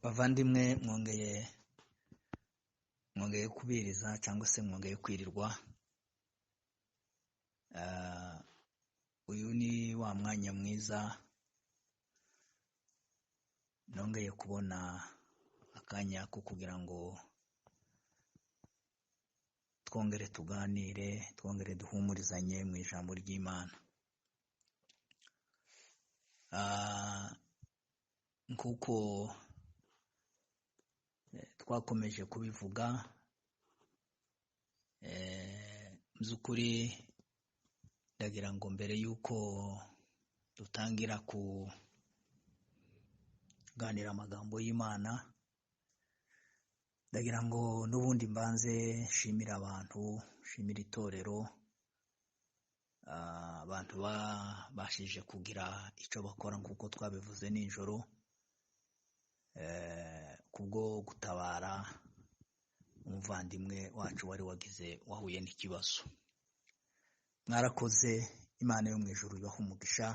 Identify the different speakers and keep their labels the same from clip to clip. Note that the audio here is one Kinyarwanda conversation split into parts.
Speaker 1: Bavandimwe mwongeye kubiriza cyangwa se mwongeye kwirirwa. Uyu ni wa mwanya mwiza nongeye kubona akanya ko kugira ngo twongere tuganire, twongere duhumurizanye mu ijambo ry'Imana. Nkuko twakomeje kubivuga, muzukuri ndagira ngo mbere yuko dutangira kuganira amagambo y'Imana, ndagira ngo n'ubundi mbanze shimira abantu, shimira itorero, abantu bashije kugira icyo bakora nk'uko twabivuze nijoro, kubwo gutabara umuvandimwe wacu wari wahuye n'ikibazo. Mwarakoze, Imana yo mu ijuru ibahe umugisha.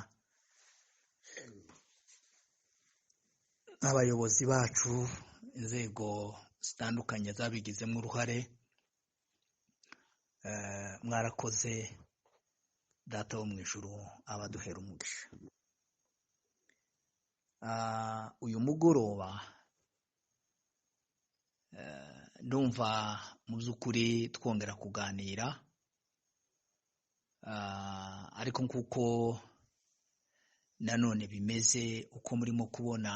Speaker 1: Abayobozi bacu, inzego zitandukanye zabigizemo uruhare, mwarakoze. Data wo mu ijuru abaduhera umugisha. Uyu mugoroba ndumva mu by'ukuri twongera kuganira, ariko nkuko nanone bimeze, uko murimo kubona,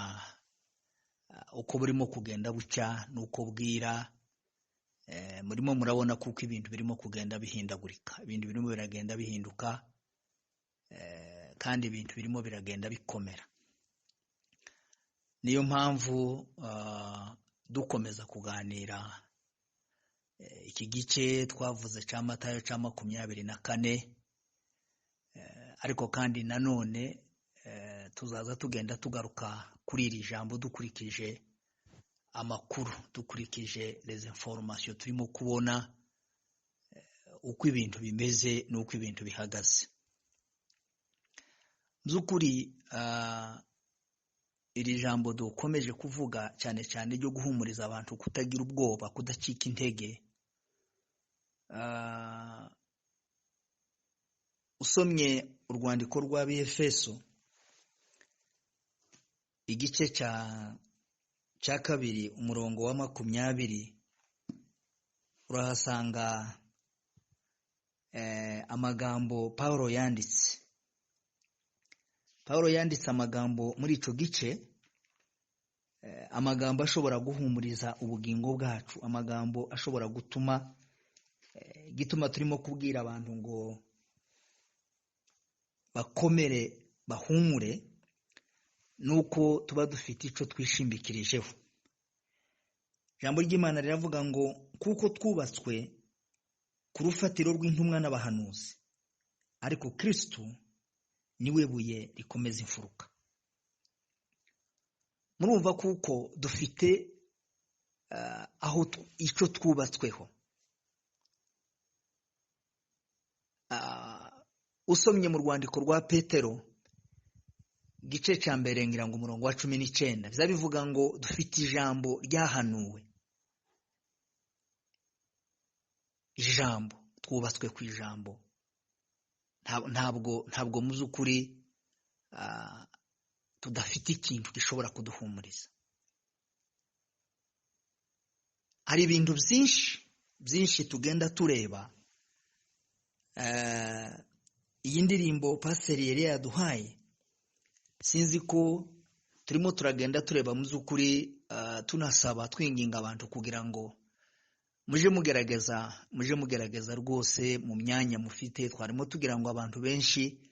Speaker 1: uko burimo kugenda bucya nuko bwira, murimo murabona kuko ibintu birimo kugenda bihindagurika, ibintu birimo biragenda bihinduka, kandi ibintu birimo biragenda bikomera. Niyo mpamvu dukomeza kuganira iki gice twavuze cya Matayo cya 24, ariko kandi nanone tuzaza tugenda tugaruka kuri iri jambo dukurikije amakuru, dukurikije les informations turimo kubona, uko ibintu bimeze n'uko ibintu bihagaze. By'ukuri iri jambo dukomeje kuvuga cyane cyane ryo guhumuriza abantu kutagira ubwoba, kudacika intege. Usomye urwandiko rw'Abefeso igice cya 2 umurongo wa 20, urahasanga amagambo Paulo yanditse. Paulo yanditse amagambo muri ico gice, amagambo ashobora guhumuriza ubugingo bwacu, amagambo ashobora gutuma turimo kubwira abantu ngo bakomere, bahumure, nuko tuba dufite ico twishimikirijeho. Ijambo ry'Imana riravuga ngo kuko twubatswe ku rufatiro rw'intumwa n'abahanuzi, ariko Kristo niwe buye rikomeza imfuruka. Murumva kuko dufite aho ico twubatsweho. Usomye mu rwandiko rwa Petero igice cya 1 ngira ngo umurongo wa 19, bizabivuga ngo dufite ijambo ryahanuwe. Ijambo, twubatswe ku ijambo. Ntabwo mu by'ukuri tudafite ikintu gishobora kuduhumuriza. Hari ibintu byinshi tugenda tureba. Iyi ndirimbo paseri yari yaduhaye, sinzi ko turimo turagenda tureba mu by'ukuri, tunasaba twinginga abantu kugira ngo muje mugerageza rwose mu myanya mufite. Twarimo tugira ngo abantu benshi,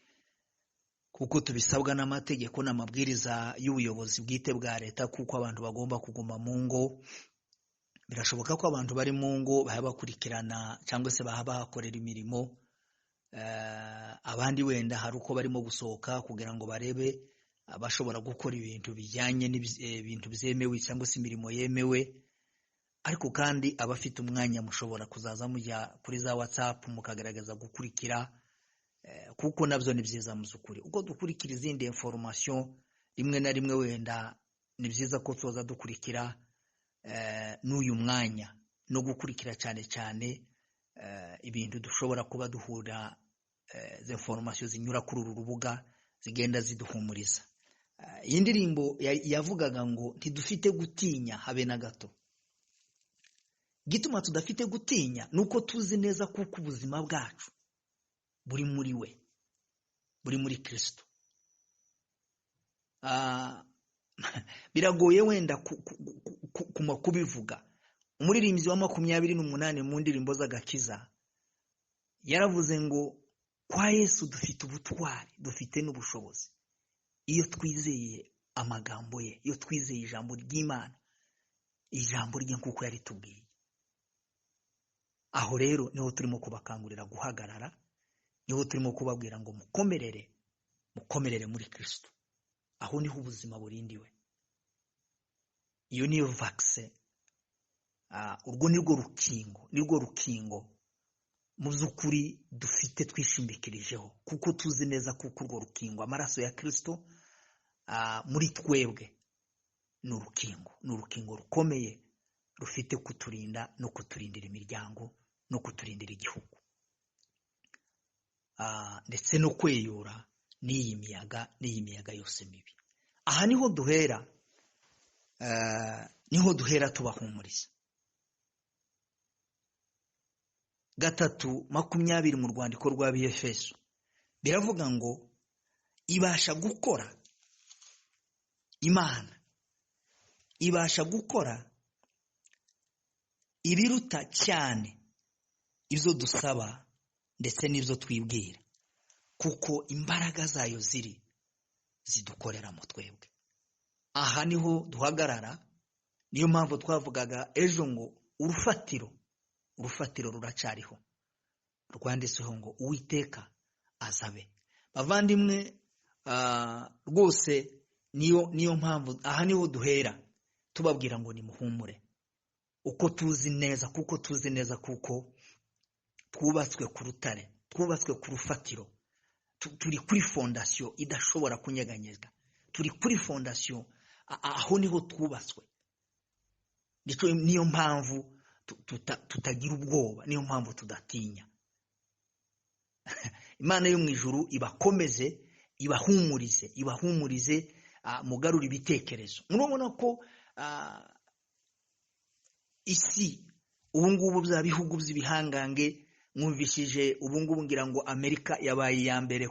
Speaker 1: kuko tubisabwa n'amategeko n'amabwiriza y'ubuyobozi bwite bwa leta, kuko abantu bagomba kuguma mu ngo. Birashoboka ko abantu bari mu ngo bakurikirana cyangwa se bahakorera imirimo, abandi wenda hari uko barimo gusohoka kugira ngo barebe abashobora gukora ibintu bijyanye n'ibintu byemewe cyangwa se imirimo yemewe. Ariko kandi abafite umwanya mushobora kuzaza mujya kuri za WhatsApp mukagaragaza gukurikira, kuko nabyo ni byiza mu by'ukuri. Uko dukurikira izindi information rimwe na rimwe wenda ni byiza ko tuza dukurikira n'uyu mwanya no gukurikira cyane cyane ibintu dushobora kuba duhura za information zinyura kuri uru rubuga zigenda ziduhumuriza. Iyi ndirimbo yavugaga ngo ntidufite gutinya habe na gato. Gituma tudafite gutinya nuko tuzi neza kuko ubuzima bwacu buri muri we, buri muri Kristo. Biragoye wenda kubivuga. Umuririmbyi wa 28 mu ndirimbo z'agakiza yaravuze ngo kwa Yesu dufite ubutwari, dufite n'ubushobozi iyo twizeye amagambo ye, iyo twizeye ijambo ry'Imana, ijambo rye nkuko yaritubwiye. Aho rero niho turimo kubakangurira guhagarara, niho turimo kubabwira ngo mukomerere muri Kristo. Aho niho ubuzima burindiwe. Iyo niyo vaccine. Urwo nirwo rukingo mu by'ukuri dufite twishimbikirijeho, kuko tuzi neza kuko urwo rukingo amaraso ya Kristo muri twebwe ni urukingo rukomeye rufite kuturinda no kuturindira imiryango no kuturindira igihugu, ndetse no kweyura n'iyi miyaga yose mibi. Aha niho duhera tubahumuriza. 3:20 mu rwandiko rw'Abefeso biravuga ngo ibasha gukora, Imana ibasha gukora ibiruta cyane ibyo dusaba ndetse n'ibyo twibwira, kuko imbaraga zayo zidukorera mu twebwe. Aha niho duhagarara. Niyo mpamvu twavugaga ejo ngo urufatiro ruracariho, rwanditseho ngo Uwiteka azabe. Bavandimwe, rwose niyo mpamvu aha niho duhera tubabwira ngo nimuhumure, kuko tuzi neza kuko twubatswe ku rutare, twubatswe ku rufatiro. Turi kuri fondation idashobora kunyeganyezwa, turi kuri fondation, aho niho twubatswe. Niyo mpamvu tutagira ubwoba, niyo mpamvu tudatinya. Imana yo mu ijuru ibakomeze, ibahumurize, mugarura ibitekerezo. Murabona ko isi ubungubu bya bihugu by'ibihangange, mwumvishije ubungubu ngira ngo Amerika yabaye ya mbere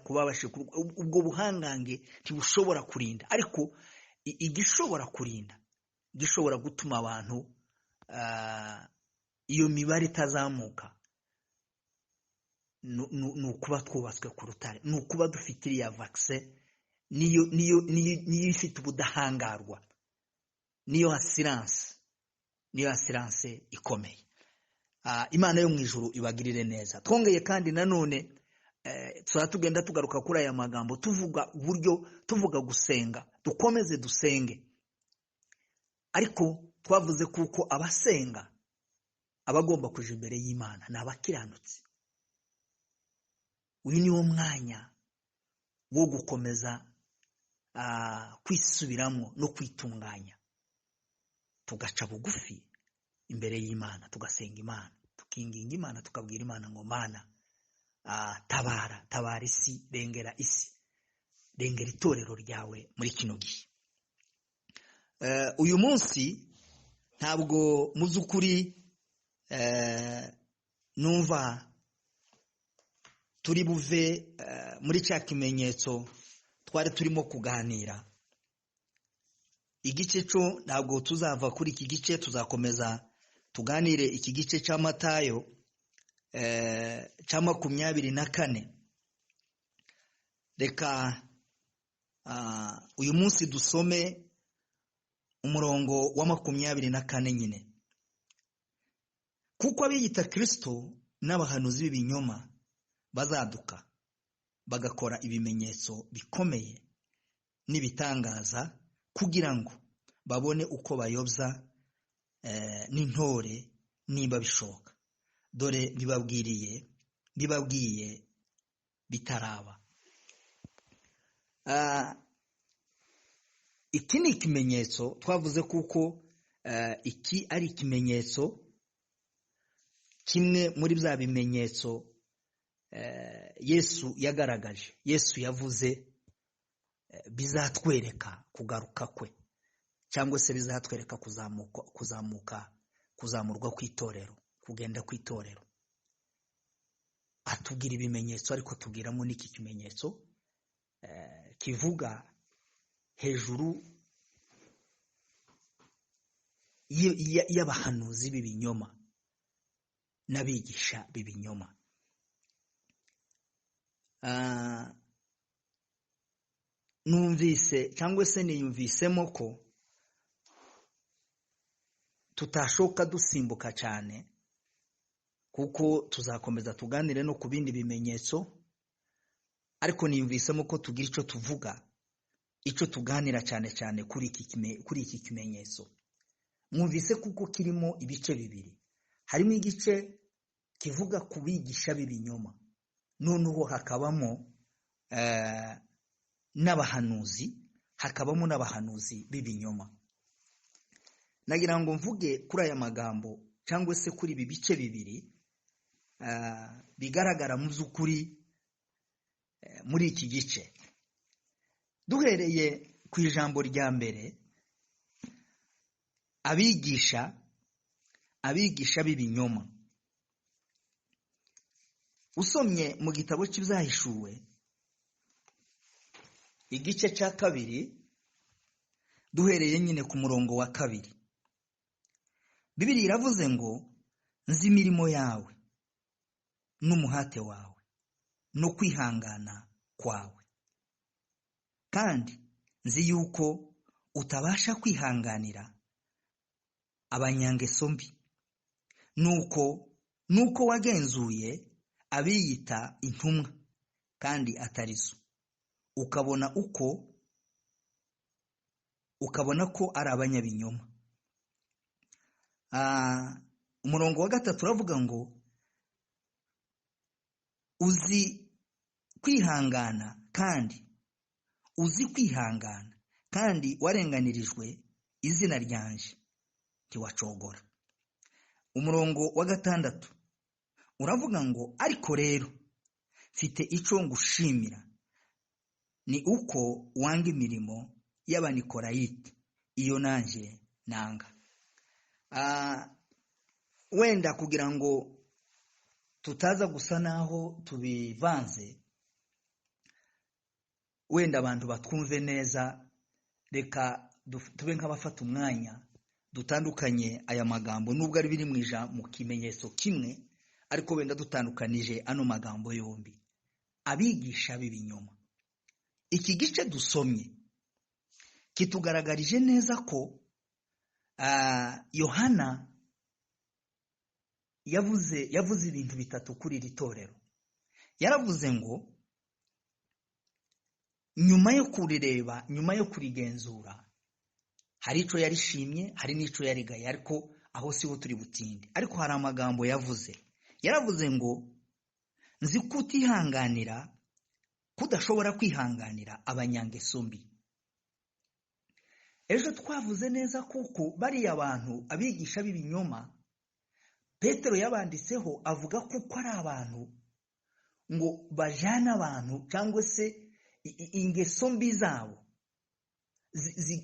Speaker 1: kubabashe ubwo buhangange ntibushobora kurinda, ariko igishobora kurinda, gishobora gutuma abantu iyo mibare itazamuka, nukuba twubatswe ku rutare, nukuba dufite iriya vaccine, niyo ifite ubudahangarwa, niyo assurance ikomeye. Imana yo mu ijuru ibagirire neza. Twongeye kandi nanone tugenda tugaruka kuri aya magambo tuvuga gusenga, dukomeze dusenge. Ariko twavuze kuko abasenga abagomba kuja imbere y'Imana n'abakiranutsi. Uyu ni wo mwanya wo gukomeza kwisubiramo no kwitunganya, tugaca bugufi imbere y'Imana, tugasenga Imana, tukinginga Imana, tukabwira Imana ngo Mana, tabara isi, rengera isi, rengera itorero ryawe muri kino gihe. Uyu munsi ntabwo mu by'ukuri numva turi buve muri cya kimenyetso twari turimo kuganira. Igice cyo ntabwo tuzava kuri iki gice, tuzakomeza tuganire iki gice cya Matayo cya 24. Reka uyu munsi dusome umurongo wa 24 nyine. Kuko abiyita Kristo n'abahanuzi b'ibinyoma bazaduka bagakora ibimenyetso bikomeye n'ibitangaza, kugira ngo babone uko bayobya n'intore niba bishoboka. Dore bibabwiye bitaraba. iki ni ikimenyetso twavuze kuko iki ari ikimenyetso kimwe muri bya bimenyetso Yesu yagaragaje, Yesu yavuze bizatwereka kugaruka kwe, cyangwa se bizatwereka kuzamurwa kw'itorero, kugenda kw'itorero. Atubwira ibimenyetso, ariko tubwiramo n'iki kimenyetso kivuga hejuru y'abahanuzi b'ibinyoma n'abigisha b'ibinyoma. Numvise cyangwa se niyumvisemo ko tutashoka dusimbuka cyane, kuko tuzakomeza tuganire no ku bindi bimenyetso, ariko niyumvisemo ko tugira icyo tuvuga, icyo tuganira cyane cyane kuri iki kimenyetso. Mwumvise kuko kirimo ibice bibiri. Harimo igice kivuga ku bigisha b'ibinyoma, noneho hakabamo n'abahanuzi, b'ibinyoma. Nagira ngo mvuge kuri aya magambo cyangwa se kuri ibi bice bibiri bigaragara mu by'ukuri muri iki gice. Duhereye ku ijambo rya mbere, abigisha b'ibinyoma. Usomye mu gitabo cy'ibyahishuwe igice cya 2, duhereye nyine ku murongo wa 2, Bibiliya iravuze ngo nzi imirimo yawe n'umuhate wawe no kwihangana kwawe, kandi nzi yuko utabasha kwihanganira abanyangeso mbi, nuko wagenzuye abiyita intumwa kandi atari zo, ukabona ko ari abanyabinyoma. Umurongo wa 3 uravuga ngo uzi kwihangana kandi warenganirijwe izina ryanje ntiwacogora. Umurongo wa 6 uravuga ngo ariko rero mfite icyo ngushimira, ni uko wanga imirimo y'Abanikorayiti, iyo nanjye nanga. Wenda kugira ngo tutaza gusa naho tubivanze, wenda abantu batwumve neza, reka tube nk'abafata umwanya dutandukanye aya magambo, nubwo ari biri mu kimenyetso kimwe, ariko wenda dutandukanije ano magambo yombi. Abigisha b'ibinyoma. Iki gice dusomye kitugaragarije neza ko Yohana yavuze ibintu bitatu kuri iri torero. Yaravuze ngo nyuma yo kurireba, nyuma yo kurigenzura, hari icyo yarishimye, hari n'icyo yarigaye, ariko aho siho turi butinde. Ariko hari amagambo yaravuze ngo nzi kudashobora kwihanganira abanyangeso mbi. Ejo twavuze neza kuko bariya abantu abigisha b'ibinyoma, Petero yabanditseho avuga kuko ari abantu ngo bajana abantu, cyangwa se ingeso mbi zabo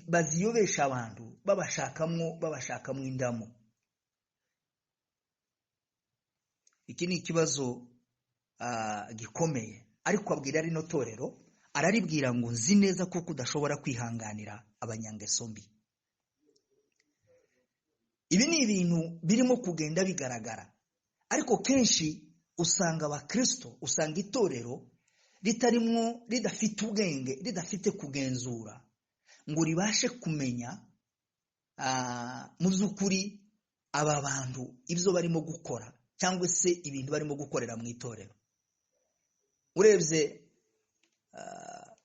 Speaker 1: baziyobesha abantu, babashakamo indamo. Iki ni ikibazo gikomeye, ariko abwira rino torero, araribwira ngo nzi neza kuko udashobora kwihanganira abanyangeso mbi. Ibi ni ibintu birimo kugenda bigaragara, ariko kenshi usanga abakristo, usanga itorero ridafite ubwenge, ridafite kugenzura ngo ribashe kumenya mu by'ukuri aba bantu ibyo barimo gukora, cyangwa se ibintu barimo gukorera mu itorero. Urebye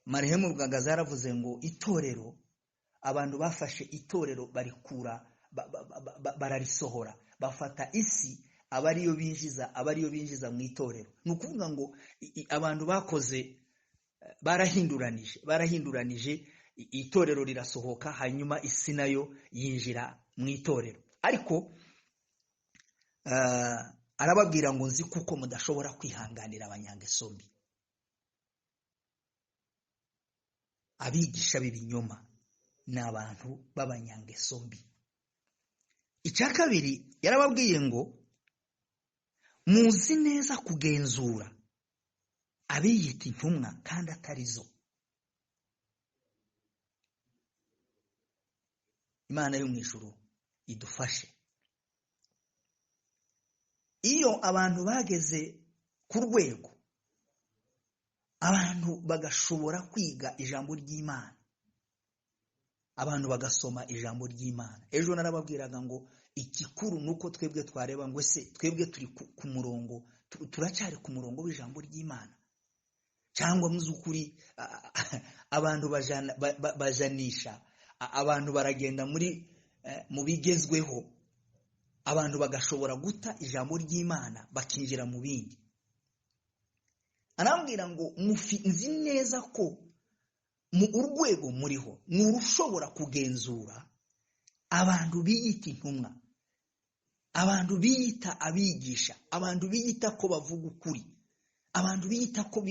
Speaker 1: Marehemu Rwagaza yaravuze ngo itorero, abantu bafashe itorero bararisohora, bafata isi aba ariyo binjiza mu itorero. Ni ukuvuga ngo abantu bakoze barahinduranije itorero rirasohoka, hanyuma isi nayo yinjira mu itorero. Ariko arababwira ngo nzi kuko mudashobora kwihanganira abanyangeso mbi, abigisha b'ibinyoma ni abantu b'abanyangeso mbi. Icya kabiri yarababwiye ngo muzi neza kugenzura abiyita intumwa kandi atari zo. Imana yo mu ijuru idufashe. Iyo abantu bageze ku rwego abantu bagashobora kwiga ijambo ry'Imana, abantu bagasoma ijambo ry'Imana. Ejo narababwiraga ngo ikikuru nuko twebwe twareba ngo ese twebwe turi ku murongo, turacyari ku murongo w'ijambo ry'Imana, cyangwa muzukuri abantu bajanisha, abantu baragenda mu bigezweho, abantu bagashobora guta ijambo ry'Imana bakinjira mu bindi. Arambwira ngo nzi neza ko mu urwego muriho ni urushobora kugenzura abantu biyita intumwa, abantu biyita abigisha, abantu biyita ko bavuga ukuri, abantu biyita ko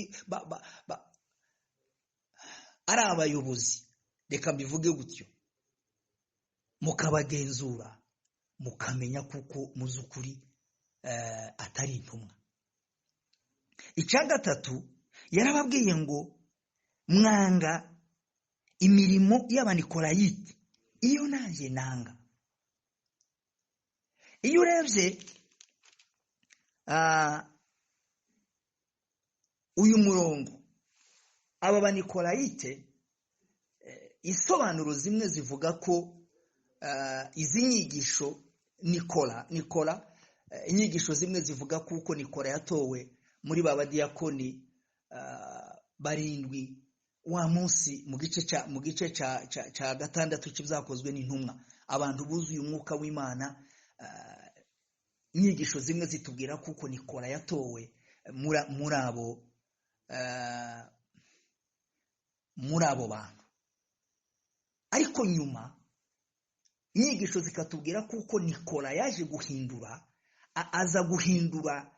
Speaker 1: ari abayobozi, reka mbivuge gutyo, mukabagenzura mukamenya kuko muzi ukuri atari intumwa. Icya gatatu yarababwiye ngo mwanga imirimo y'abanikorayiti, iyo nanjye nanga. Iyo urebye uyu murongo, aba banikorayite, isobanuro zimwe zivuga ko izi nyigisho Nikora, inyigisho zimwe zivuga kuko Nikora yatowe muri babadiyakoni barindwi wa munsi mu gice cya gatandatu cy'ibyakozwe n'intumwa, abantu buzuye umwuka w'Imana. Inyigisho zimwe zitubwira kuko Nikora yatowe muri abo bantu, ariko nyuma inyigisho zikatubwira kuko Nikora yaje guhindura, aza guhindura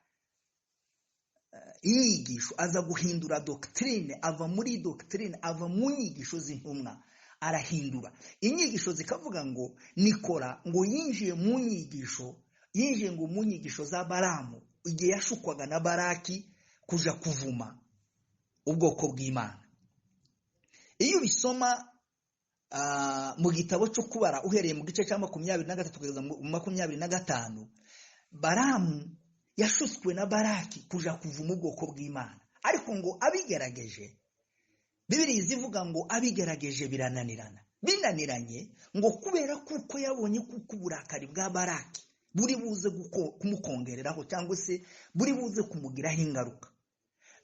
Speaker 1: inyigisho, aza guhindura doctrine, ava muri doctrine, ava mu nyigisho z'intumwa, arahindura inyigisho. Zikavuga ngo Nikora ngo yinjiye mu nyigisho za Balamu igihe yashukwaga na Baraki kuja kuvuma ubwoko bw'Imana. Iyo bisoma mu gitabo cyo kubara uhereye mu gice cya 23 kugeza mu 25, Balamu yashutswe na Baraki kuja kuvuma ubwoko bw'Imana, ariko ngo abigerageje, Bibiliya zivuga ngo abigerageje binaniranye ngo kubera kuko yabonye kuko uburakari bwa Baraki buri buze kumukongereraho cyangwa se buri buze kumugiraho ingaruka.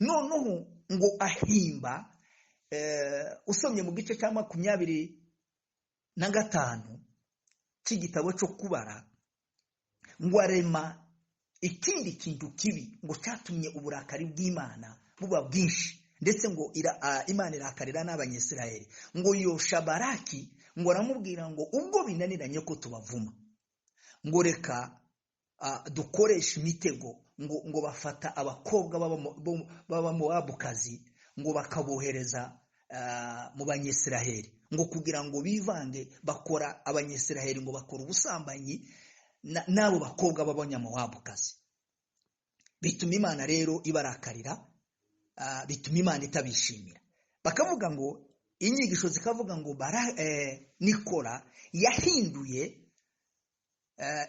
Speaker 1: Noneho ngo ahimba, usomye mu gice cya 25 cy'igitabo cyo kubara, ngo arema ikindi kintu kibi ngo cyatumye uburakari bw'Imana buba bwinshi, ndetse ngo Imana irakarira n'Abanyisirayeli. Ngo yosha Baraki, ngo aramubwira ngo ubwo binaniranye ko tubavuma, ngo reka dukoresha imitego, ngo bafata abakobwa b'Abamowabukazi ngo bakabohereza mu Banyisirayeli, ngo kugira ngo bivange, bakora Abanyisirayeli ngo bakora ubusambanyi n'abo bakobwa b'Abanyamowabukazi. Bituma Imana rero ibarakarira, bituma Imana itabishimira. Bakavuga ngo inyigisho zikavuga ngo Nikora yahinduye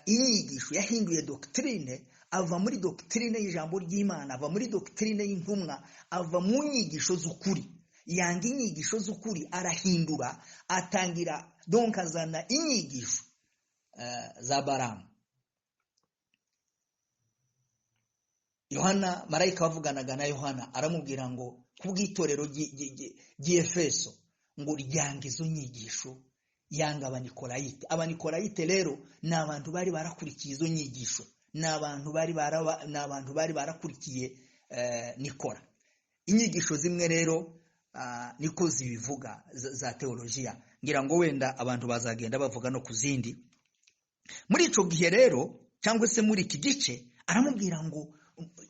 Speaker 1: inyigisho, yahinduye doctrine, ava muri doctrine y'ijambo ry'Imana, ava muri doctrine y'intumwa, ava mu nyigisho z'ukuri, yanga inyigisho z'ukuri, arahindura, atangira donc azana inyigisho za Balamu. Yohana, marayika wavuganaga na Yohana, aramubwira ngo kubw'itorero ry'Efeso ngo ryanga izo nyigisho, yanga Abanikorayite. Abanikorayite rero ni abantu bari barakurikiye izo nyigisho, ni abantu bari barakurikiye Nikora. Inyigisho zimwe rero niko zibivuga za teolojiya. Ngira ngo wenda abantu bazagenda bavuga no ku zindi. Muri ico gihe rero cyangwa se muri iki gice aramubwira ngo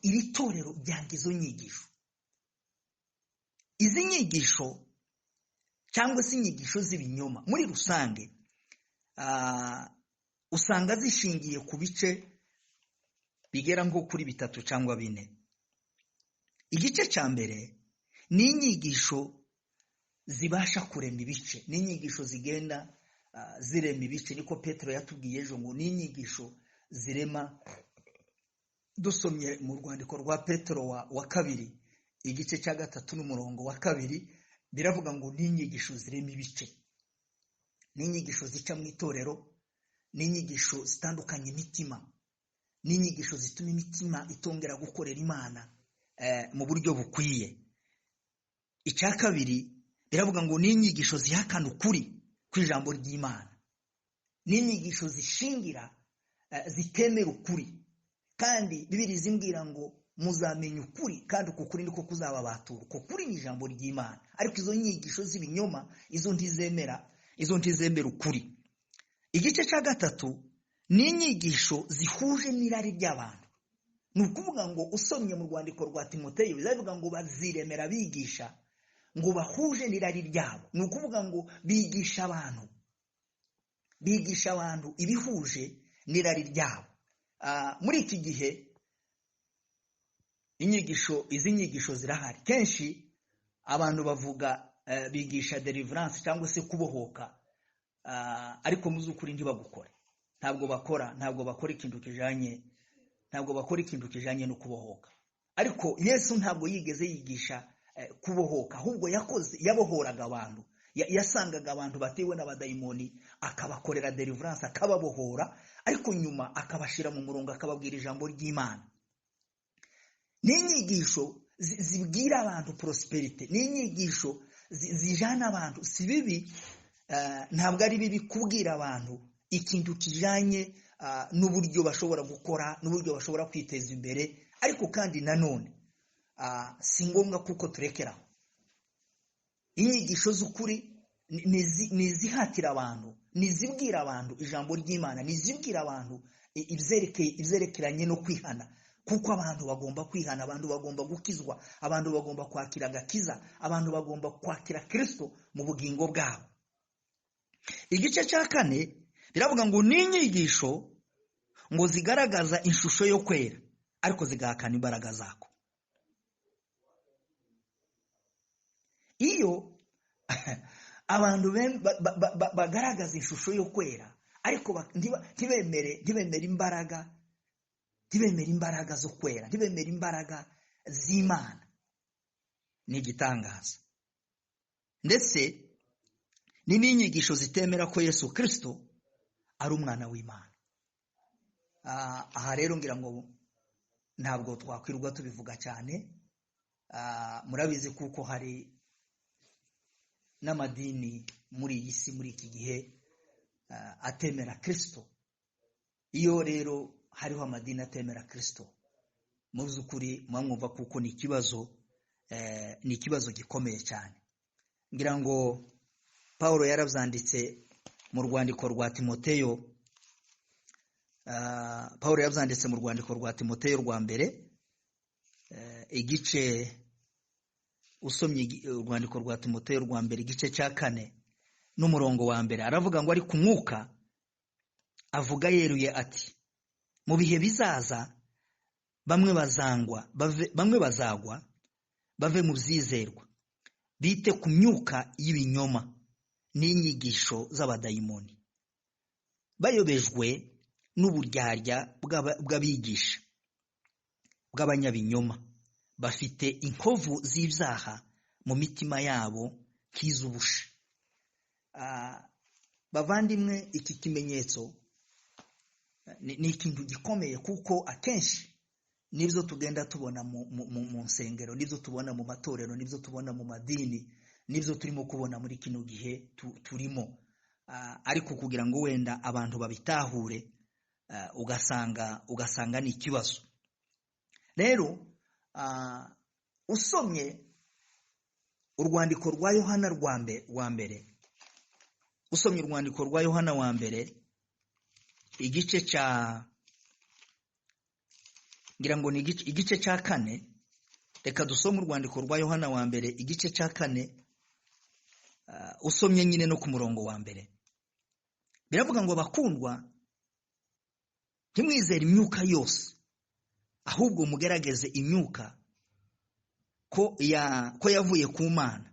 Speaker 1: iri torero ryanga izo nyigisho. Izi nyigisho cyangwa se inyigisho z'ibinyoma muri rusange usanga zishingiye ku bice bigera nko kuri 3 cyangwa 4. Igice cya mbere ni inyigisho zibasha kurema ibice, ni inyigisho zigenda zirema ibice, niko Petero yatubwiye ejo ngo ni inyigisho zirema. Dusomye mu rwandiko rwa Petero wa kabiri igice cya 3 n'umurongo wa 2 biravuga ngo ni inyigisho zirema ibice, ni inyigisho zica mu itorero, ni inyigisho zitandukanye imitima, ni inyigisho zituma imitima itongera gukorera Imana mu buryo bukwiye. Icya kabiri biravuga ngo ni inyigisho zihakana ukuri kw'ijambo ry'Imana, ni inyigisho zishingira zitemera ukuri, kandi Bibiliya zimbwira ngo muzamenya ukuri kandi uko kuri niko kuzababatura. Uko kuri ni ijambo ry'Imana, ariko izo nyigisho z'ibinyoma izo ntizemera ukuri. Igice cya 3 ni inyigisho zihuje n'irari ry'abantu. Ni ukuvuga ngo usomye mu rwandiko rwa Timoteyo bizavuga ngo baziremera bigisha ngo bahuje n'irari ryabo. Ni ukuvuga ngo bigisha abantu ibihuje n'irari ryabo. Muri iki gihe izi nyigisho zirahari. Kenshi abantu bavuga bigisha deliverance cyangwa se kubohoka, ariko mu z'ukuri ntibagukore. Ntabwo bakora ikintu kijanye no kubohoka. Ariko Yesu ntabwo yigeze yigisha kubohoka, ahubwo yabohoraga abantu. Yasangaga abantu batewe n'abadayimoni akabakorera deliverance, akababohora, ariko nyuma akabashira mu murongo akababwira ijambo ry'Imana. Ni inyigisho zibwira abantu prosperity, ni inyigisho zijana abantu. Si bibi, ntabwo ari bibi kubwira abantu ikintu kijanye n'uburyo bashobora gukora, n'uburyo bashobora kwiteza imbere, ariko kandi nanone si ngombwa kuko turekeraho. Inyigisho z'ukuri nizihatira abantu, nizibwira abantu ijambo ry'Imana, nizibwira abantu ibyerekeranye no kwihana, kuko abantu bagomba kwihana, abantu bagomba gukizwa, abantu bagomba kwakira agakiza, abantu bagomba kwakira Kristo mu bugingo bwabo. Igice cya 4 biravuga ngo ni inyigisho ngo zigaragaza ishusho yo kwera, ariko zigahakana imbaraga zako. Iyo abantu bagaragaza ishusho yo kwera, ariko ntibemere imbaraga zo kwera, ntibemere imbaraga z'Imana, ni igitangaza. Ndetse ni n'inyigisho zitemera ko Yesu Kristo ari umwana w'Imana. Aha rero ngira ngo ntabwo twakwirwa tubivuga cyane. Murabizi kuko hari n'amadini muri iyi si muri iki gihe atemera Kristo. Iyo rero hariho amadini atemera Kristo, mu by'ukuri mwumva kuko ni ikibazo gikomeye cyane. Ngira ngo Paulo yarabyanditse mu rwandiko rwa Timoteyo, rwa mbere igice, usomye urwandiko rwa Timoteyo rwa mbere igice cya 4 n'umurongo wa 1, aravuga ngo ari ku mwuka avuga yeruye ati, mu bihe bizaza bamwe bazagwa bave mu byizerwa, bite ku myuka y'ibinyoma n'inyigisho z'abadayimoni, bayobejwe n'uburyarya bw'abigisha bw'abanyabinyoma, bafite inkovu z'ibyaha mu mitima yabo nk'iz'ubusha. Bavandimwe, iki kimenyetso ni ikintu gikomeye, kuko akenshi nibyo tugenda tubona mu nsengero, nibyo tubona mu matorero, nibyo tubona mu madini, nibyo turimo kubona muri kino gihe turimo. Ariko kugira ngo wenda abantu babitahure, ugasanga ni ikibazo. Rero usomye urwandiko rwa Yohana rwa mbere, usomye urwandiko rwa Yohana wa mbere igice cya, ngira ngo ni igice cya 4. Reka dusome urwandiko rwa Yohana wa mbere igice cya 4, usomye nyine no ku murongo wa mbere. Biravuga ngo bakundwa, ntimwizere imyuka yose, ahubwo mugerageze imyuka ko yavuye ku Mana,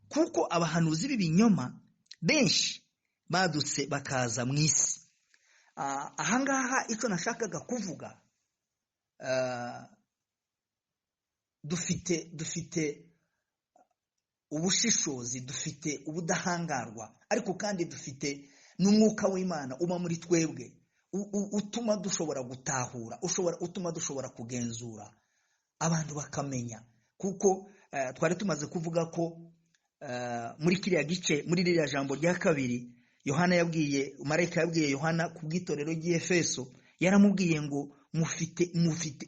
Speaker 1: kuko abahanuzi b'ibinyoma benshi badutse bakaza mu isi. Ahangaha icyo nashakaga kuvuga, dufite ubushishozi, dufite ubudahangarwa, ariko kandi dufite n'umwuka w'Imana uba muri twebwe, utuma dushobora gutahura, utuma dushobora kugenzura abantu bakamenya. Kuko twari tumaze kuvuga ko muri kiriya gice, muri ririya jambo rya 2, Yohana marayika yabwiye Yohana ku bw'itorero ry'Efeso, yaramubwiye ngo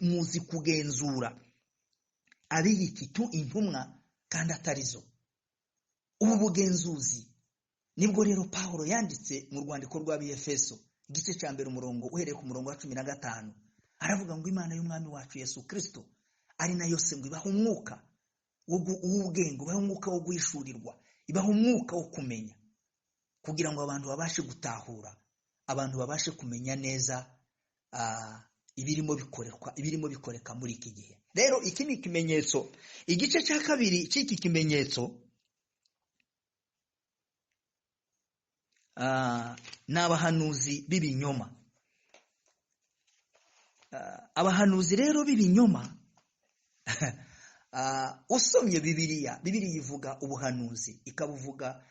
Speaker 1: muzi kugenzura abiyita intumwa kandi atarizo. Ubu bugenzuzi nibwo rero Pawulo yanditse mu rwandiko rw'Abefeso igice cya 1 umurongo uhereye ku murongo wa 15, aravuga ngo Imana y'umwami wacu Yesu Kristo ari nayo se ngo ibaha umwuka w'ubwenge, ibaha umwuka wo guhishurirwa, ibaha umwuka wo kumenya, kugira ngo abantu babashe gutahura, abantu babashe kumenya neza ibirimo bikoreka muri iki gihe. Rero iki ni ikimenyetso, igice cya 2 cy'iki kimenyetso, n'abahanuzi b'ibinyoma. Abahanuzi rero b'ibinyoma, usomye Bibiliya ivuga ubuhanuzi, ikabuvuga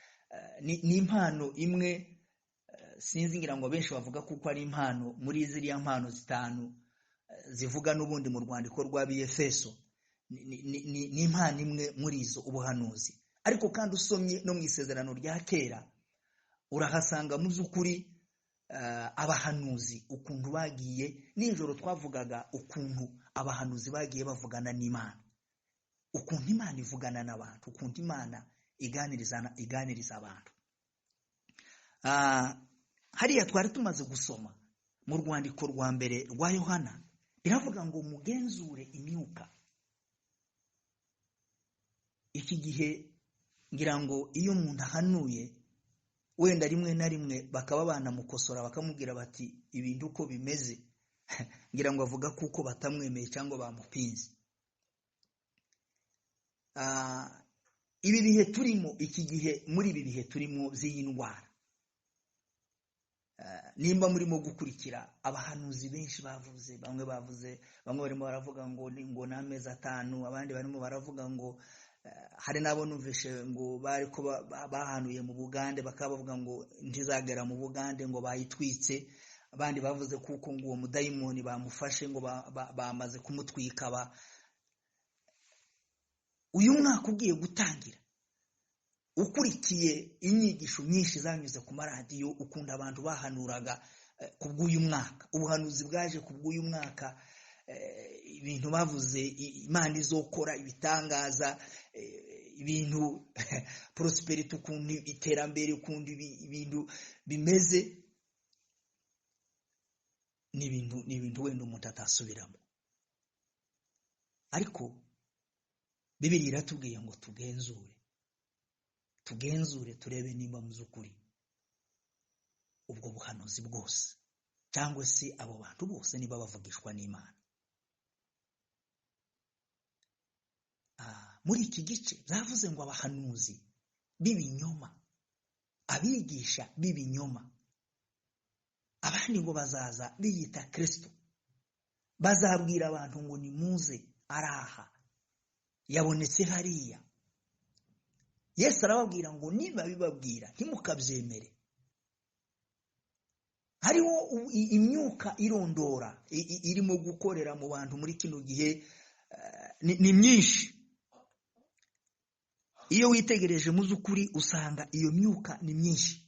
Speaker 1: ni impano imwe, sinzi ngira ngo benshi bavuga kuko ari impano muri ziriya mpano 5 zivuga n'ubundi mu rwandiko rw'Abefeso, ni impano imwe muri izo, ubuhanuzi. Ariko kandi usomye no mu isezerano rya kera, urahasanga mu by'ukuri abahanuzi ukuntu bagiye nijoro. Twavugaga ukuntu abahanuzi bagiye bavugana n'Imana, ukuntu Imana ivugana n'abantu, ukuntu Imana iganiriza abantu. Hariya twari tumaze gusoma mu rwandiko rwa mbere rwa Yohana, biravuga ngo mugenzure imyuka. Iki gihe ngira ngo iyo umuntu ahanuye, wenda rimwe na rimwe bakaba banamukosora bakamubwira bati ibintu uko bimeze, ngira ngo avuga kuko batamwemeye cyangwa bamupinze. Ibi bihe turimo, iki gihe, muri ibi bihe turimo by'iyi ndwara, nimba murimo gukurikira, abahanuzi benshi bavuze, bamwe barimo baravuga ngo n'amezi 5, abandi barimo baravuga ngo hari nabo numvishe ngo bariko bahanuye mu Bugande, bakaba bavuga ngo ntizagera mu Bugande, ngo bayitwitse. Abandi bavuze kuko ngo uwo mudayimoni bamufashe, ngo bamaze kumutwika. Uyu mwaka ugiye gutangira, ukurikiye inyigisho nyinshi zanyuze ku maradiyo, ukunda abantu bahanuraga kubw'uyu mwaka, ubuhanuzi bwaje kubw'uyu mwaka, ibintu bavuze Imana izokora ibitangaza, ibintu prosperity, ukuntu iterambere, ukuntu ibintu bimeze, ni ibintu wenda umuntu atasubiramo. Ariko Bibiliya iratubwiye ngo tugenzure turebe nimba mu by'ukuri ubwo buhanuzi bwose, cyangwa se abo bantu bose niba bavugishwa n'Imana. Muri iki gice zavuze ngo abahanuzi b'ibinyoma, abigisha b'ibinyoma, abandi ngo bazaza biyita Kristo, bazabwira abantu ngo nimuze araha, yabonetse hariya. Yesu arababwira ngo niba bibabwira ntimukabyemere. Hariho imyuka irondora irimo gukorera mu bantu muri kino gihe, ni myinshi. Iyo witegereje mu by'ukuri usanga iyo myuka ni myinshi.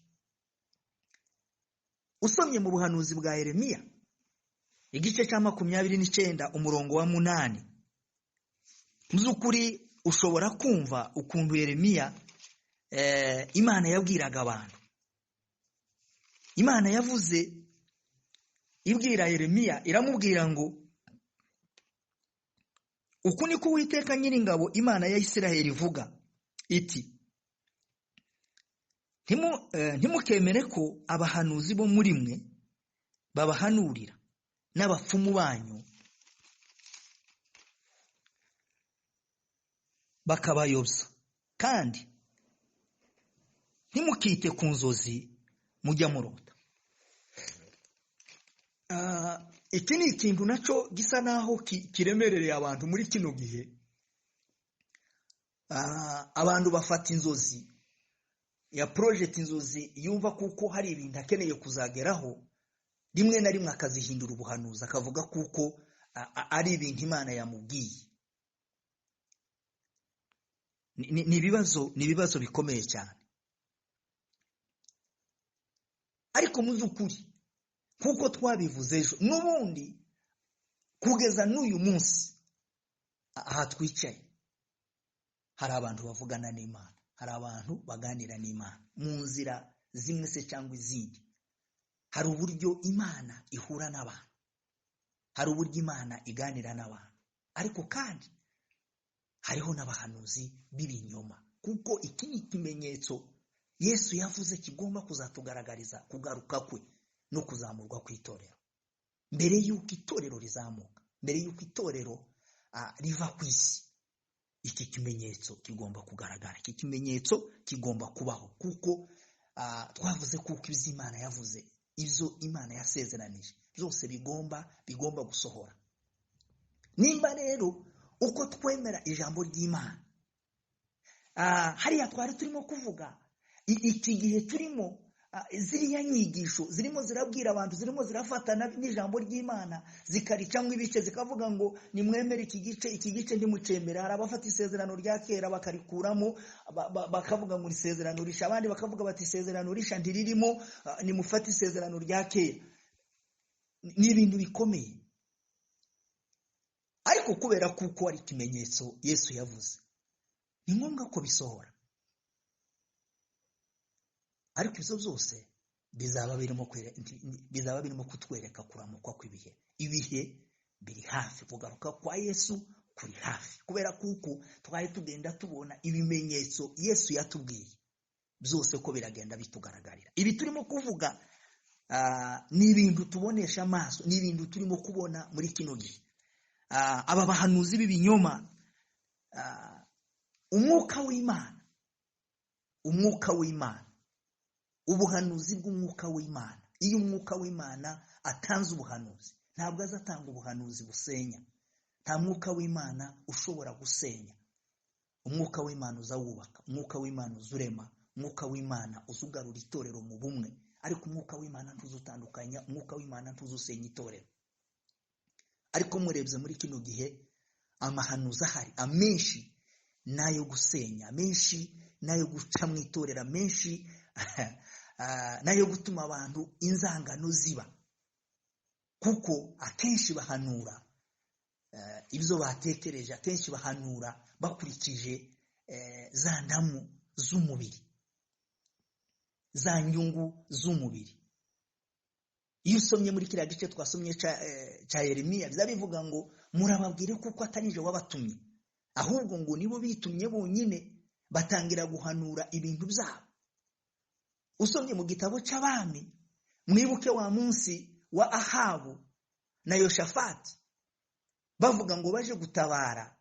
Speaker 1: Usomye mu buhanuzi bwa Yeremiya igice cya 29 umurongo wa 8, mu by'ukuri ushobora kumva ukuntu Yeremiya Imana yabwiraga abantu. Imana yavuze ibwira Yeremiya, iramubwira ngo uku niko Uwiteka Nyiringabo Imana ya Isiraheli ivuga iti, ntimukemere ko abahanuzi bo muri mwe babahanurira n'abapfumu banyu bakabayobya, kandi ntimukite ku nzozi mujya murota. Iki ni ikintu nacyo gisa naho kiremerereye abantu muri kino gihe. Abantu bafata inzozi ya project, inzozi yumva kuko hari ibintu akeneye kuzageraho, rimwe na rimwe akazihindura ubuhanuzi, akavuga kuko ari ibintu Imana yamubwiye. Ni ibibazo bikomeye cyane. Ariko mu by'ukuri kuko twabivuze ejo, n'ubundi kugeza n'uyu munsi aha twicaye, hari abantu bavugana n'Imana, hari abantu baganira n'Imana mu nzira zimwe se cyangwa izindi. Hari uburyo Imana ihura n'abantu, hari uburyo Imana iganira n'abantu, ariko kandi hariho n'abahanuzi b'ibinyoma, kuko iki ni ikimenyetso Yesu yavuze kigomba kuzatugaragariza kugaruka kwe no kuzamurwa kw'itorero. Mbere y'uko itorero rizamuka, mbere y'uko itorero riva ku isi, iki kimenyetso kigomba kugaragara, iki kimenyetso kigomba kubaho, kuko twavuze kuko ibyo Imana yavuze, ibyo Imana yasezeranije byose bigomba gusohora. Nimba rero uko twemera ijambo ry'Imana, hariya twari turimo kuvuga iki gihe turimo, ziriya nyigisho zirimo zirabwira abantu, zirimo zirafatana n'ijambo ry'Imana zikaricamwe ibice, zikavuga ngo nimwemere iki gice ntimucemere. Hari abafata isezerano rya kera bakarikuramo, bakavuga ngo isezerano risha, abandi bakavuga bati isezerano risha ntiririmo, nimufate isezerano rya kera. Ni ibintu bikomeye, ariko kubera kuko ari ikimenyetso Yesu yavuze, ni ngombwa ko bisohora. Ariko ibyo byose bizaba birimo kutwereka kuramukwa kw'ibihe. Ibihe biri hafi, kugaruka kwa Yesu kuri hafi, kubera kuko twari tugenda tubona ibimenyetso Yesu yatubwiye byose ko biragenda bitugaragarira. Ibi turimo kuvuga ni ibintu tubonesha amaso, ni ibintu turimo kubona muri kino gihe. Aba bahanuzi b'ibinyoma, umwuka w'Imana, ubuhanuzi bw'umwuka w'Imana. Iyo umwuka w'Imana atanze ubuhanuzi, ntabwo azatanga ubuhanuzi busenya. Nta mwuka w'Imana ushobora gusenya. Umwuka w'Imana uzawubaka, umwuka w'Imana uzurema, umwuka w'Imana uzugarura itorero mu bumwe. Ariko umwuka w'Imana ntuzutandukanya, umwuka w'Imana ntuzusenya itorero. Ariko murebye muri kino gihe, amahanuzi ahari amenshi nayo gusenya, amenshi nayo guca mu itorero, amenshi nayo gutuma abantu inzangano ziba, kuko akenshi bahanura ibyo batekereje, akenshi bahanura bakurikije za ndamu z'umubiri, za nyungu z'umubiri. Iyo usomye muri kiriya gice twasomye cya Yeremiya, bivuga ngo murababwire kuko atari je wabatumye, ahubwo ngo nibo bitumye bonyine, batangira guhanura ibintu byabo. Usomye mu gitabo cy'Abami, mwibuke wa munsi wa Ahabu na Yoshafati, bavuga ngo baje gutabara.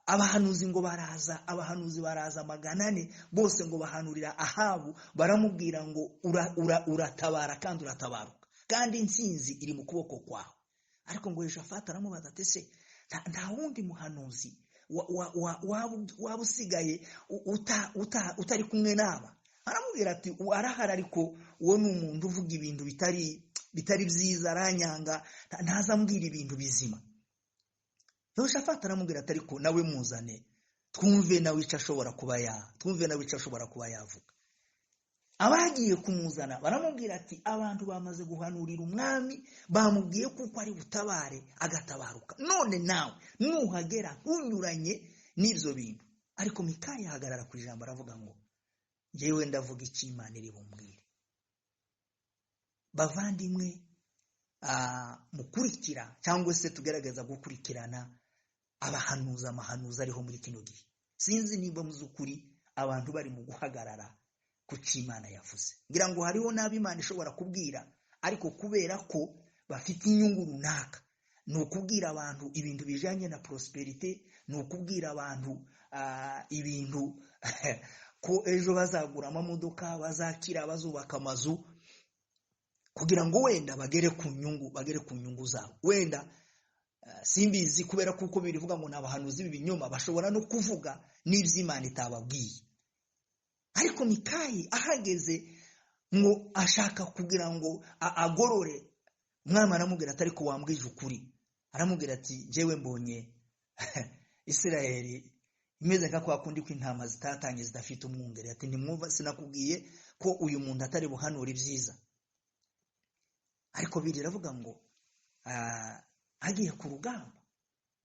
Speaker 1: Abahanuzi ngo baraza, abahanuzi baraza 400 bose ngo bahanurira Ahabu, baramubwira ngo uratabara kandi uratabaruka, kandi intsinzi iri mu kuboko kwawe. Ariko ngo Yoshafati aramubaza ati se nta wundi muhanuzi waba usigaye utari kumwe n'aba? Aramubwira ati arahari, ariko uwo ni umuntu uvuga ibintu bitari byiza, aranyanga, ntazambwira ibintu bizima. Yoshafati aramubwira ati ariko nawe muzane twumve nawe icyo ashobora kuba yavuga. abagiye kumuzana baramubwira ati abantu bamaze guhanurira umwami bamubwiye kuko ari butabare agatabaruka, none nawe nuhagera unyuranye n'ibyo bintu. Ariko Mikaya ahagarara ku ijambo aravuga ngo njyewe ndavuga icyo Imana iri bumbwire. Bavandimwe, mukurikira cyangwa se tugerageza gukurikirana amahanuzi ariho muri kino gihe. Sinzi niba mu z'ukuri abantu bari mu guhagarara ku cyo Imana yavuze. Ngira ngo hariho n'abo Imana ishobora kubwira, ariko kubera ko bafite inyungu runaka, ni ukubwira abantu ibintu bijyanye na prosperite, ni ukubwira abantu ibintu ko ejo bazagura amamodoka, bazakira, bazubaka amazu, kugira ngo wenda bagere ku nyungu zabo. Wenda simbizi, kubera kuko birivuga ngo n'abahanuzi b'ibinyoma bashobora no kuvuga n'iby'Imana itababwiye. Ariko Mikaya ahageze ngo ashaka kugira ngo agorore, umwami aramubwira ati ariko wambwije ukuri. Aramubwira ati njyewe mbonye Isirayeli imeze nka kwa kundi kw'intama zitatanye zidafite umwungeri. Ati ntimwumva sinakubwiye ko uyu muntu atari buhanura ibyiza? Ariko biravuga ngo agiye ku rugamba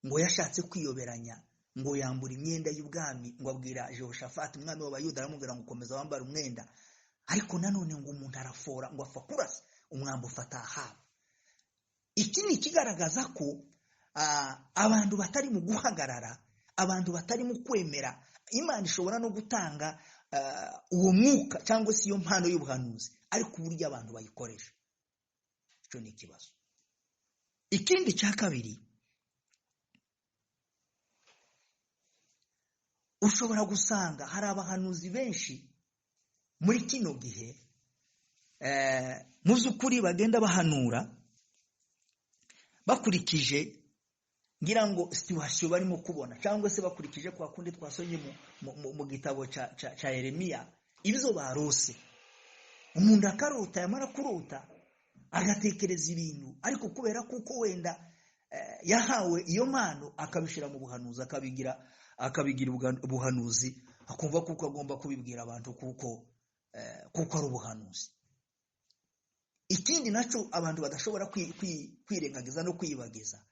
Speaker 1: ngo yashatse kwiyoberanya, ngo yambura imyenda y'ubwami, ngo abwira Jehoshafati umwami w'Abayuda, aramubwira ngo komeza wambara umwenda. Ariko nanone ngo umuntu arafora, ngo apfa kurasa umwambi ufata Ahabu. Iki ni ikigaragaza ko abantu batari mu guhagarara, abantu batari mu kwemera. Imana ishobora no gutanga uwo mwuka cyangwa se iyo mpano y'ubuhanuzi, ariko uburyo abantu bayikoresha icyo ni ikibazo. Ikindi cya kabiri, ushobora gusanga hari abahanuzi benshi muri kino gihe mu by'ukuri bagenda bahanura bakurikije, ngira ngo situation barimo kubona, cyangwa se bakurikije kwa kundi twasonye mu gitabo cya Yeremiya, ibyo barose. Umuntu akarota, yamara kurota agatekereza ibintu, ariko kubera kuko wenda yahawe iyo mpano akabishira mu buhanuzi, akabigira ubuhanuzi, akumva kuko agomba kubibwira abantu kuko ari ubuhanuzi. Ikindi nacyo abantu badashobora kwirengagiza no kwiyibagiza,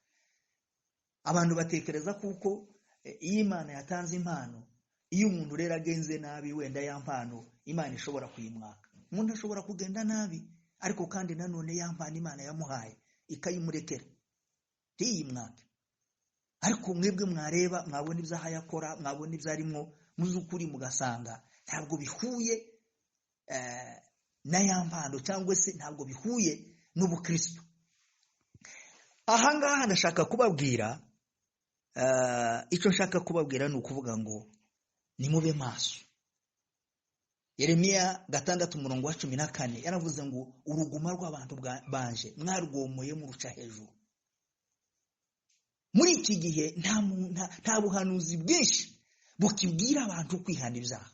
Speaker 1: abantu batekereza kuko iyo Imana yatanze impano, iyo umuntu rero agenze nabi, wenda ya mpano Imana ishobora kuyimwaka. Umuntu ashobora kugenda nabi, ariko kandi nanone ya mpano Imana yamuhaye ikayimurekera ntiyimwake. Ariko mwebwe mwareba, mwabona ibyo yakora, mwabona ibyo arimo, muzukuri mugasanga ntabwo bihuye na ya mpano, cyangwa se ntabwo bihuye n'ubukristo. Ahangaha ndashaka kubabwira, icyo nshaka kubabwira ni ukuvuga ngo nimube maso. Yeremiya 6:14 yaravuze ngo uruguma rw'abantu banje mwarwomoye muruca hejuru. Muri iki gihe nta buhanuzi bwinshi bukibwira abantu kwihana ibyaha.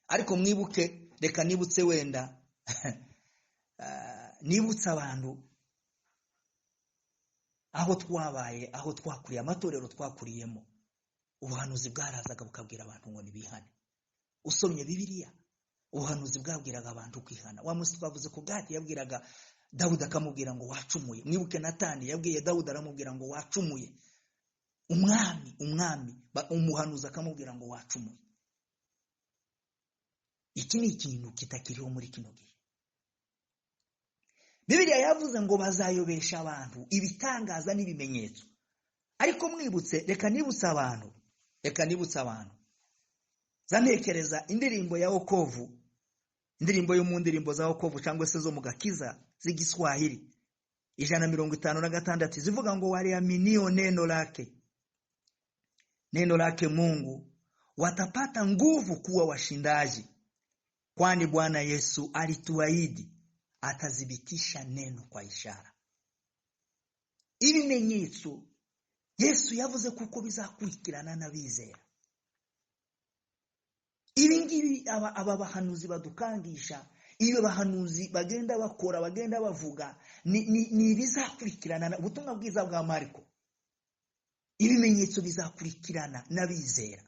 Speaker 1: Ariko mwibuke, reka nibutse wenda nibutse abantu aho twabaye, aho twakuriye, amatorero twakuriyemo, ubuhanuzi bwarazaga bukabwira abantu ngo nibihane. Usomye Bibiliya, ubuhanuzi bwabwiraga abantu kwihana. Wa munsi twavuze ko Gadi yabwiraga Dawudi akamubwira ngo wacumuye. Mwibuke Natani yabwiye Dawudi aramubwira ngo wacumuye. Umuhanuzi akamubwira ngo wacumuye. Iki ni ikintu kitakiriho muri kino gihe. Bibiliya yavuze ngo bazayobesha abantu ibitangaza n'ibimenyetso. Ariko mwibutse, reka nibutse abantu zantekereza indirimbo ya wokovu, indirimbo yo mu ndirimbo za wokovu cyangwa se zo mu gakiza z'igiswahili 156 zivuga ngo waliaminio neno lake Mungu watapata nguvu kuwa washindaji, kwani Bwana Yesu alituahidi atazibitisha neno kwa ishara. Ibimenyetso Yesu yavuze kuko bizakurikirana n'abizera. Ibingibi aba bahanuzi badukangisha, iyo bahanuzi bagenda bakora, bagenda bavuga, ni bizakurikirana ubutumwa bwiza bwa Mariko. Ibimenyetso bizakurikirana n'abizera,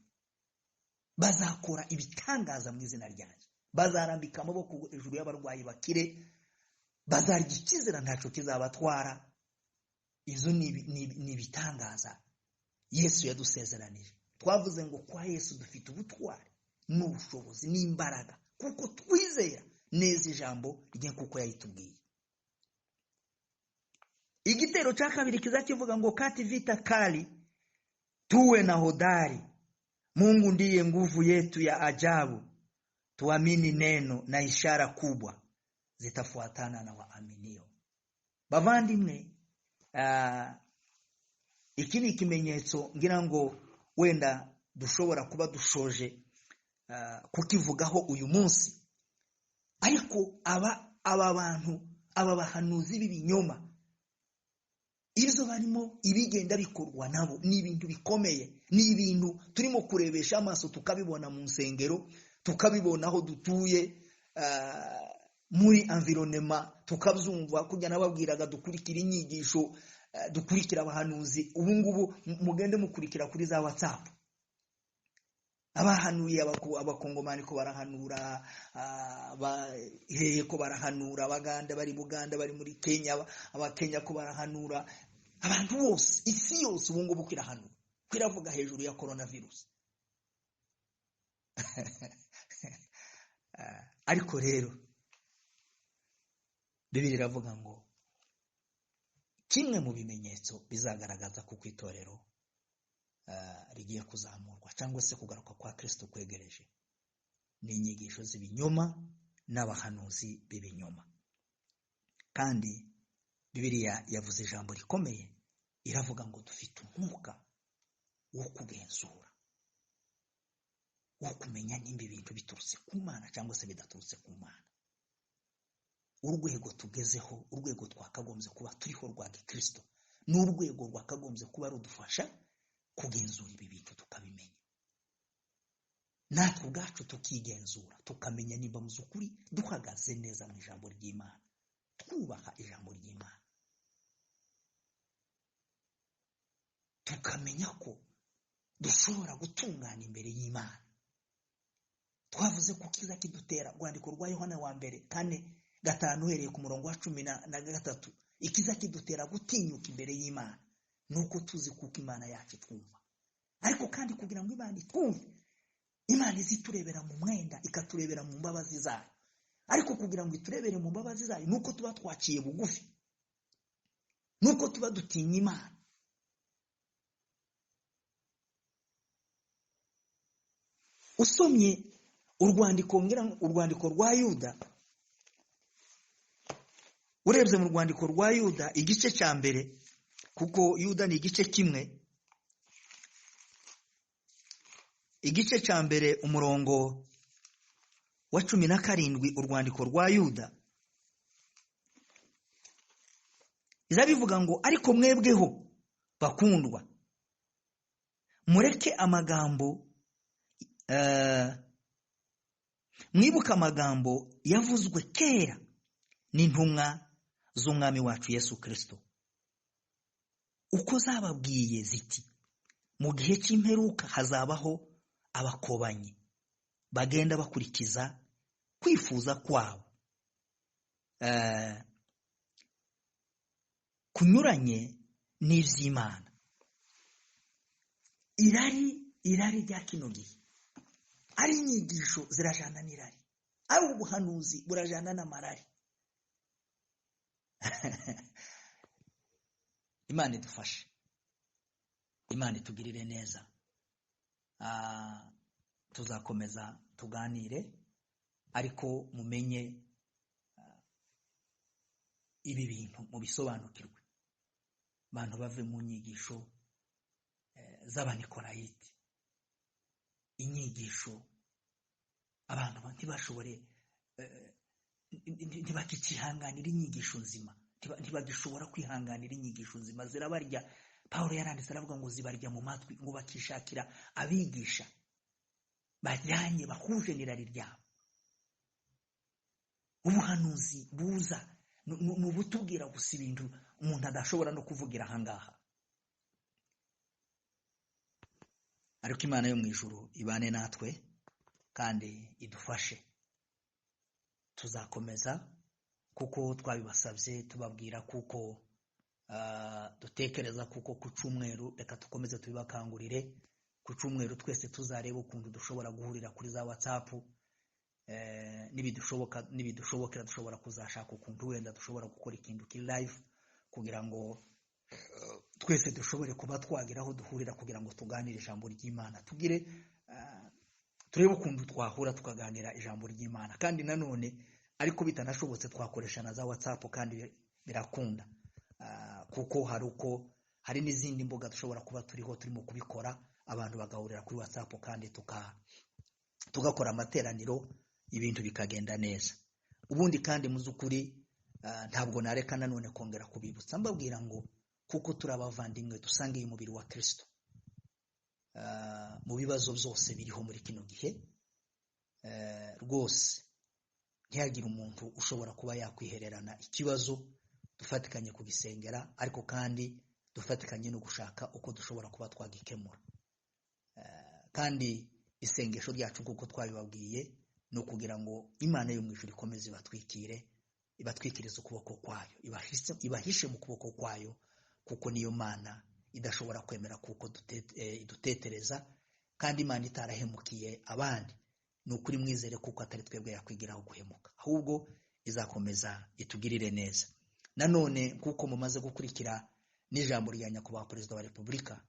Speaker 1: bazakora ibitangaza mu izina ryanjye. bazarambika amaboko hejuru y'abarwayi bakire, bazarya ikizira ntacyo kizabatwara. Izo ni ibitangaza Yesu yadusezeranije. Twavuze ngo kwa Yesu dufite ubutwari n'ubushobozi n'imbaraga kuko twizera neza ijambo rye kuko yayitubwiye. Igitero cha kabiri kiza kivuga ngo kati vita kali tuwe na hodari, Mungu ndiye nguvu yetu ya ajabu, tuamini neno na ishara kubwa zitafuatana na waaminio. Bavandimwe, iki ni ikimenyetso ngira ngo wenda dushobora kuba dushoje kukivugaho uyu munsi. Ariko aba bantu, aba bahanuzi b'ibinyoma, ibyo barimo ibigenda bikorwa nabo ni ibintu bikomeye, ni ibintu turimo kurebesha amaso tukabibona mu nsengero, tukabibona aho dutuye, muri environnement tukabyumva. Kujya nababwiraga dukurikira inyigisho, dukurikira abahanuzi. Ubu ngubu mugende mukurikira kuri za WhatsApp, abahanuye abakongomani ko barahanura, hehe ko barahanura, abaganda bari Buganda, bari muri Kenya, abakenya ko barahanura. Abantu bose, isi yose ubu ngubu kirahanura, kwiravuga hejuru ya coronavirus. Ariko rero Bibiliya iravuga ngo kimwe mu bimenyetso bizagaragaza ko kwitorero rigiye kuzamurwa cyangwa se kugaruka kwa Kristo kwegereje ni inyigisho z'ibinyoma n'abahanuzi b'ibinyoma. Kandi Bibiliya yavuze ijambo rikomeye, iravuga ngo dufite umwuka wo kugenzura, wo kumenya nimba ibintu biturutse ku Mana cyangwa se bidaturutse ku Mana. Urwego tugezeho, urwego twakagombye kuba turiho rwa Kristo, n'urwego rwakagombye kuba rudufasha kugenzura ibi bintu tukabimenya. Natwe ubwacu tukigenzura, tukamenya nimba mu zukuri duhagaze neza mu ijambo ry'Imana, twubaha ijambo ry'Imana, tukamenya ko dushobora gutungana imbere y'Imana. Twavuze ko kiza kidutera, rwandiko rwa Yohana wa mbere 4:5 uhereye ku murongo wa 13, ikiza kidutera gutinyuka imbere y'Imana nuko tuzi kuko Imana yacu twumva. Ariko kandi kugira ngo Imana itwumve, Imana iziturebera mu mwenda, ikaturebera mu mbabazi zayo. Ariko kugira ngo iturebere mu mbabazi zayo nuko tuba twaciye bugufi, nuko tuba dutinya Imana. Usomye urwandiko rwa Yuda, urebye mu rwandiko rwa Yuda igice cya mbere, kuko Yuda ni igice kimwe, igice cya mbere umurongo wa 17, urwandiko rwa Yuda izabivuga ngo ariko mwebweho bakundwa, mureke amagambo, mwibuka amagambo yavuzwe kera n'intumwa z'umwami wacu Yesu Kristo, uko zababwiye ziti mu gihe cy'imperuka hazabaho abakobanyi bagenda bakurikiza kwifuza kwabo, kunyuranye n'ivy'Imana. Irari rya kino gihe ari inyigisho zirajana n'irari, ari ubuhanuzi burajana n'amarari. Imana idufashe, Imana itugirire neza. Tuzakomeza tuganire, ariko mumenye ibi bintu mubisobanukirwe. Abantu bave mu nyigisho z'abanikolayiti, inyigisho abantu ntibashobore, ntibakicihanganira inyigisho nzima, ntibagishobora kwihanganira inyigisho nzima, zirabarya. Paulo yaranditse aravuga ngo zibarya mu matwi, ngo bakishakira abigisha bajyanye bahuje n'irari ryabo. Ubuhanuzi buza n'ubutubwira gusa ibintu umuntu adashobora no kuvugira ahangaha. Ariko Imana yo mu ijuru ibane natwe kandi idufashe tuzakomeza kuko twabibasabye tubabwira kuko dutekereza kuko ku cyumweru reka tukomeze tubibakangurire ku cyumweru twese tuzareba ukuntu dushobora guhurira kuri za WhatsApp nibidushobokera dushobora kuzashaka ukuntu wenda dushobora gukora ikintu kiri live kugira ngo twese dushobore kuba twageraho duhurira kugira ngo tuganire ijambo ry'Imana tugire turebe ukuntu twahura tukaganira ijambo ry'Imana kandi nanone ariko bitanashobotse twakoresha na za WhatsApp kandi birakunda kuko hari n'izindi mbuga dushobora kuba turimo kubikora abantu bagahurira kuri WhatsApp kandi tugakora amateraniro ibintu bikagenda neza. Ubundi kandi muzukuri ntabwo nareka nanone kongera kubibutsa mbabwira ngo kuko turabavandimwe dusangiye umubiri wa Kristo mu bibazo byose biriho muri kino gihe rwose ntiyagira umuntu ushobora kuba yakwihererana ikibazo dufatikanye kugisengera ariko kandi dufatikanye no gushaka uko dushobora kuba twagikemura kandi isengesho ryacu kuko twabibabwiye no kugira ngo Imana yo mu ijuru ikomeze ibatwikirize ukuboko kwayo ibahishe mu kuboko kwayo kuko niyo Mana idashobora kwemera kuko idutetereza kandi Imana itarahemukiye abandi nukuri mwizere kuko atari twebwe yakwigiraho guhemuka ahubwo izakomeza itugirire neza. Nanone kuko mumaze gukurikira n'ijambo rya nyakubahwa Perezida wa Repubulika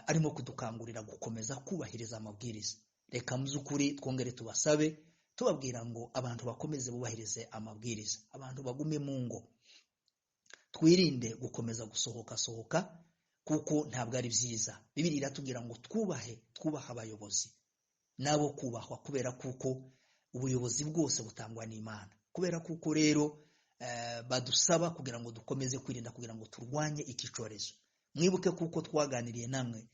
Speaker 1: arimo kudukangurira gukomeza kubahiriza amabwiriza reka muzukuri twongere tubasabe tubabwira ngo abantu bakomeze bubahirize amabwiriza abantu bagume mu ngo twirinde gukomeza gusohoka kuko ntabwo ari byiza. Bibiliya iratubwira ngo twubaha abayobozi nabo kubahwa kubera kuko ubuyobozi bwose butangwa n'Imana kubera kuko rero badusaba kugira ngo dukomeze kwirinda kugira ngo turwanye iki cyorezo. Mwibuke kuko twaganiriye namwe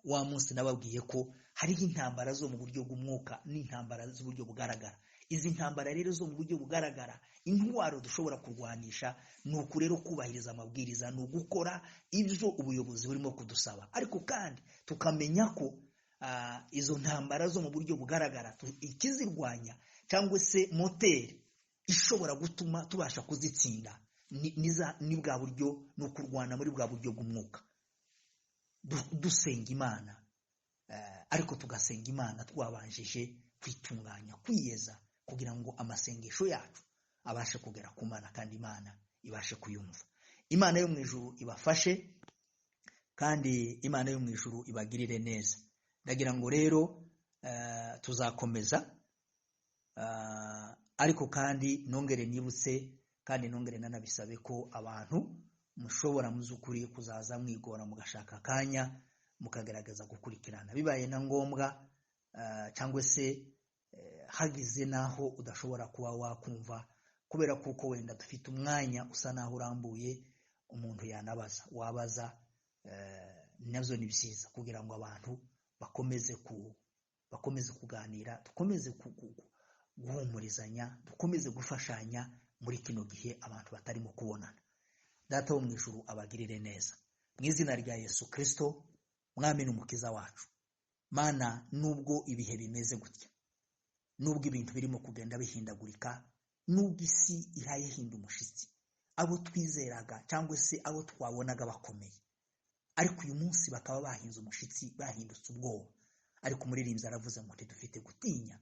Speaker 1: wa munsi nababwiye ko hariho intambara zo mu buryo bw'umwuka n'intambara z'uburyo bugaragara. Izi ntambara rero zo mu buryo bugaragara intwaro dushobora kurwanisha nuko rero kubahiriza amabwiriza no gukora ibyo ubuyobozi burimo kudusaba ariko kandi tukamenya ko izo ntambara zo mu buryo bugaragara ikizirwanya cyangwa se moteri ishobora gutuma tubasha kuzitsinda ni bwa buryo no kurwana muri bwa buryo bw'umwuka dusenga Imana ariko tugasenga Imana twabanjije kwitunganya kwiyeza kugira ngo amasengesho yacu abashe kugera ku Mana kandi Imana ibashe kuyumva. Imana yo mu ijuru ibafashe kandi Imana yo mu ijuru ibagirire neza. Ndagira ngo rero tuzakomeza ariko kandi nongere nibutse kandi nongere nanabisabe ko abantu mushobora muzukuri kuzaza mwigora mugashaka kanya mukagaragaza gukurikirana bibaye na ngombwa cyangwa se hagize naho udashobora kuba wakumva kubera kuko wenda dufite umwanya usa naho urambuye umuntu yanabaza wabaza navyo ni byiza kugira ngo abantu bakomeze kuganira dukomeze guhumurizanya dukomeze gufashanya muri kino gihe abantu batarimo kubonana. Data wo mu ijuru abagirire neza mu izina rya Yesu Kristo mwami n'umukiza wacu. Mana nubwo ibihe bimeze gutya nubwo ibintu birimo kugenda bihindagurika nubwo isi ihaye hinda umushitsi abo twizeraga cyangwa se abo twabonaga bakomeye ariko uyu munsi bakaba bahinze umushitsi bahindutse ubwoba ariko umuririmbyi aravuze ngo dufite gutinya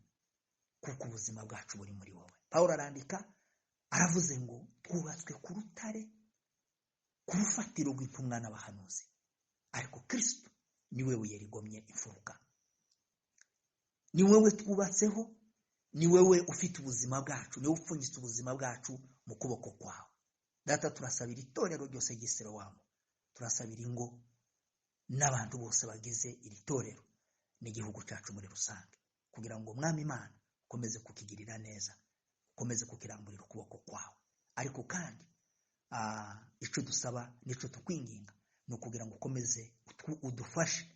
Speaker 1: kuko ubuzima bwacu buri muri wowe. Paulo arandika aravuze ngo twubatswe ku rutare ku rufatiro rw'intumwa n'abahanuzi ariko Kristo ni wewe yarigomye imfuruka. Ni wewe twubatseho ni wewe ufite ubuzima bwacu ni wewe upfunyitse ubuzima bwacu mu kuboko kwawe. Data turasabira itorero ryose ry'Isirayeli turasabira ingo n'abantu bose bagize iri torero n'igihugu cyacu muri rusange kugira ngo mwami Imana ukomeze kukigirira neza ukomeze kukiramburira ukuboko kwawe ariko kandi icyo dusaba nico tukwinginga no kugira ngo ukomeze udufashe